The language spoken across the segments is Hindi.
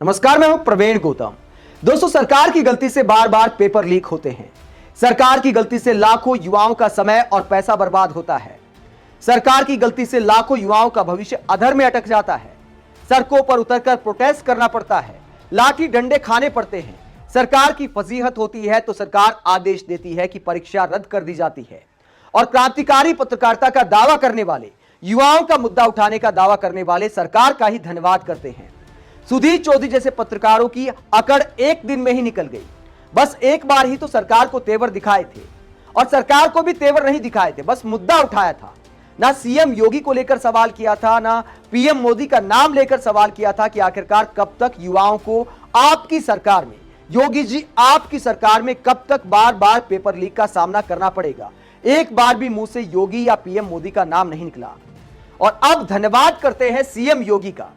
नमस्कार, मैं हूं प्रवीण गौतम। दोस्तों, सरकार की गलती से बार बार पेपर लीक होते हैं। सरकार की गलती से लाखों युवाओं का समय और पैसा बर्बाद होता है। सरकार की गलती से लाखों युवाओं का भविष्य अधर में अटक जाता है। सड़कों पर उतरकर प्रोटेस्ट करना पड़ता है, लाठी डंडे खाने पड़ते हैं। सरकार की फजीहत होती है तो सरकार आदेश देती है कि परीक्षा रद्द कर दी जाती है और क्रांतिकारी पत्रकारिता का दावा करने वाले, युवाओं का मुद्दा उठाने का दावा करने वाले सरकार का ही धन्यवाद करते हैं। सुधीर चौधरी जैसे पत्रकारों की अकड़ एक दिन में ही निकल गई। बस एक बार ही तो सरकार को तेवर दिखाए थे और सरकार को भी तेवर नहीं दिखाए थे, बस मुद्दा उठाया था। ना सीएम योगी को लेकर सवाल किया था, ना पीएम मोदी का नाम लेकर सवाल किया था कि आखिरकार कब तक युवाओं को आपकी सरकार में, योगी जी आपकी सरकार में कब तक बार बार पेपर लीक का सामना करना पड़ेगा। एक बार भी मुंह से योगी या पीएम मोदी का नाम नहीं निकला और अब धन्यवाद करते हैं सीएम योगी का।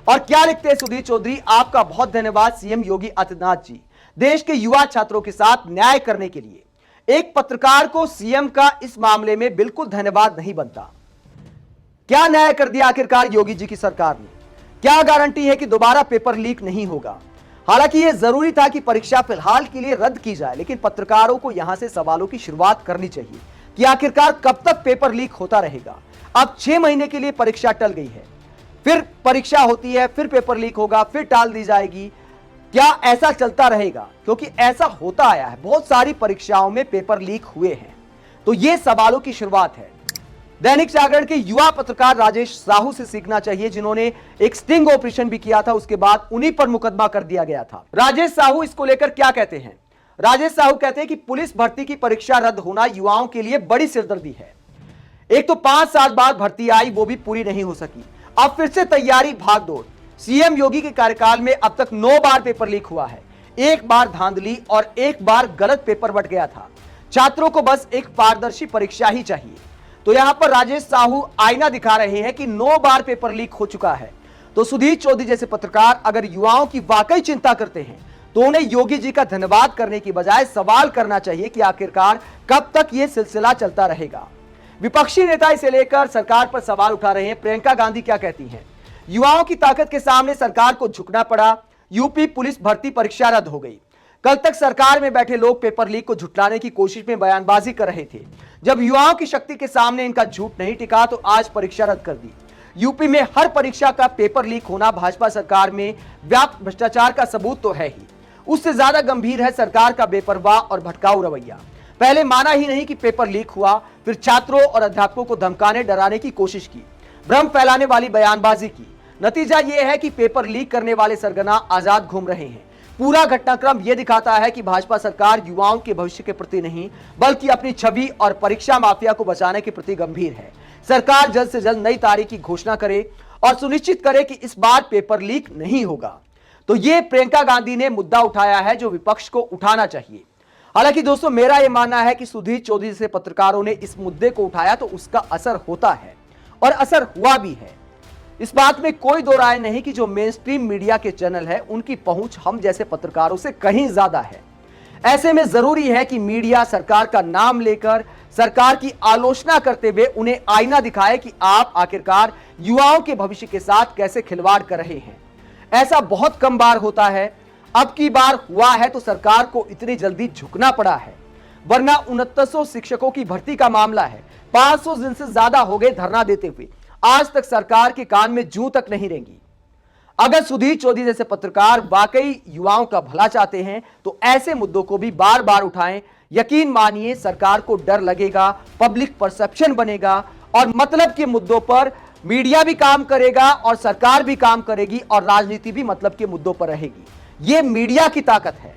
और क्या लिखते हैं सुधीर चौधरी, आपका बहुत धन्यवाद सीएम योगी आदित्यनाथ जी, देश के युवा छात्रों के साथ न्याय करने के लिए। एक पत्रकार को सीएम का इस मामले में बिल्कुल धन्यवाद नहीं बनता। क्या न्याय कर दिया आखिरकार योगी जी की सरकार ने? क्या गारंटी है कि दोबारा पेपर लीक नहीं होगा? हालांकि यह जरूरी था कि परीक्षा फिलहाल के लिए रद्द की जाए, लेकिन पत्रकारों को यहां से सवालों की शुरुआत करनी चाहिए कि आखिरकार कब तक पेपर लीक होता रहेगा। अब 6 महीने के लिए परीक्षा टल गई है, फिर परीक्षा होती है, फिर पेपर लीक होगा, फिर टाल दी जाएगी। क्या ऐसा चलता रहेगा? क्योंकि ऐसा होता आया है, बहुत सारी परीक्षाओं में पेपर लीक हुए हैं। तो ये सवालों की शुरुआत है। दैनिक जागरण के युवा पत्रकार राजेश साहू से सीखना चाहिए, जिन्होंने एक स्टिंग ऑपरेशन भी किया था, उसके बाद उन्हीं पर मुकदमा कर दिया गया था। राजेश साहू इसको लेकर क्या कहते हैं? राजेश साहू कहते हैं कि पुलिस भर्ती की परीक्षा रद्द होना युवाओं के लिए बड़ी सिरदर्दी है। एक तो 5 साल बाद भर्ती आई, वो भी पूरी नहीं हो सकी। अब फिर से तैयारी भागदौड़। सीएम योगी के कार्यकाल में अब तक 9 बार पेपर लीक हुआ है। एक बार धांधली और एक बार गलत पेपर बट गया था। छात्रों को बस एक पारदर्शी परीक्षा ही चाहिए। तो यहां पर राजेश साहू आईना दिखा रहे हैं कि 9 बार पेपर लीक हो चुका है। तो सुधीर चौधरी जैसे पत्रकार अगर युवाओं की वाकई चिंता करते हैं तो उन्हें योगी जी का धन्यवाद करने की बजाय सवाल करना चाहिए कि आखिरकार कब तक यह सिलसिला चलता रहेगा। विपक्षी नेता इसे लेकर सरकार पर सवाल उठा रहे हैं। प्रियंका गांधी क्या कहती हैं? युवाओं की ताकत के सामने सरकार को झुकना पड़ा। यूपी पुलिस भर्ती परीक्षा रद्द हो गई। कल तक सरकार में बैठे लोग पेपर लीक को झुटलाने की कोशिश में बयानबाजी कर रहे थे। जब युवाओं की शक्ति के सामने इनका झूठ नहीं टिका तो आज परीक्षा रद्द कर दी। यूपी में हर परीक्षा का पेपर लीक होना भाजपा सरकार में व्याप्त भ्रष्टाचार का सबूत तो है ही, उससे ज्यादा गंभीर है सरकार का बेपरवाह और भटकाऊ रवैया। पहले माना ही नहीं कि पेपर लीक हुआ, फिर छात्रों और अध्यापकों को धमकाने डराने की कोशिश की, भ्रम फैलाने वाली बयानबाजी की। नतीजा यह है कि पेपर लीक करने वाले सरगना आजाद घूम रहे हैं। पूरा घटनाक्रम यह दिखाता है कि भाजपा सरकार युवाओं के भविष्य के प्रति नहीं, बल्कि अपनी छवि और परीक्षा माफिया को बचाने के प्रति गंभीर है। सरकार जल्द से जल्द नई तारीख की घोषणा करे और सुनिश्चित करे कि इस बार पेपर लीक नहीं होगा। तो यह प्रियंका गांधी ने मुद्दा उठाया है जो विपक्ष को उठाना चाहिए। हालांकि दोस्तों, मेरा यह मानना है कि सुधीर चौधरी से पत्रकारों ने इस मुद्दे को उठाया तो उसका असर होता है और असर हुआ भी है। इस बात में कोई दो राय नहीं कि जो मेन स्ट्रीम मीडिया के चैनल है उनकी पहुंच हम जैसे पत्रकारों से कहीं ज्यादा है। ऐसे में जरूरी है कि मीडिया सरकार का नाम लेकर सरकार की आलोचना करते हुए उन्हें आईना दिखाए कि आप आखिरकार युवाओं के भविष्य के साथ कैसे खिलवाड़ कर रहे हैं। ऐसा बहुत कम बार होता है। अब की बार हुआ है तो सरकार को इतनी जल्दी झुकना पड़ा है, वरना 2900 शिक्षकों की भर्ती का मामला है। 500 दिन से ज्यादा हो गए धरना देते हुए, आज तक सरकार के कान में जूं तक नहीं रेंगी। अगर सुधीर चौधरी जैसे पत्रकार वाकई युवाओं का भला चाहते हैं तो ऐसे मुद्दों को भी बार बार उठाएं। यकीन मानिए, सरकार को डर लगेगा, पब्लिक परसेप्शन बनेगा और मतलब के मुद्दों पर मीडिया भी काम करेगा और सरकार भी काम करेगी और राजनीति भी मतलब के मुद्दों पर रहेगी। यह मीडिया की ताकत है।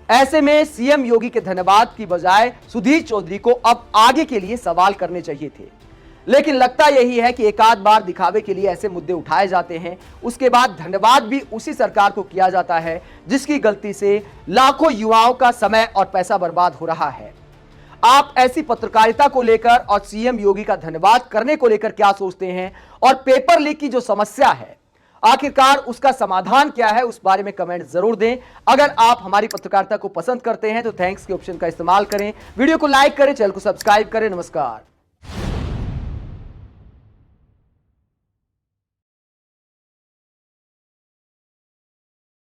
ऐसे में सीएम योगी के धन्यवाद की बजाय सुधीर चौधरी को अब आगे के लिए सवाल करने चाहिए थे। लेकिन लगता यही है कि एकाध बार दिखावे के लिए ऐसे मुद्दे उठाए जाते हैं, उसके बाद धन्यवाद भी उसी सरकार को किया जाता है जिसकी गलती से लाखों युवाओं का समय और पैसा बर्बाद हो रहा है। आप ऐसी पत्रकारिता को लेकर और सीएम योगी का धन्यवाद करने को लेकर क्या सोचते हैं? और पेपर लीक की जो समस्या है, आखिरकार उसका समाधान क्या है, उस बारे में कमेंट जरूर दें। अगर आप हमारी पत्रकारिता को पसंद करते हैं तो थैंक्स के ऑप्शन का इस्तेमाल करें, वीडियो को लाइक करें, चैनल को सब्सक्राइब करें। नमस्कार।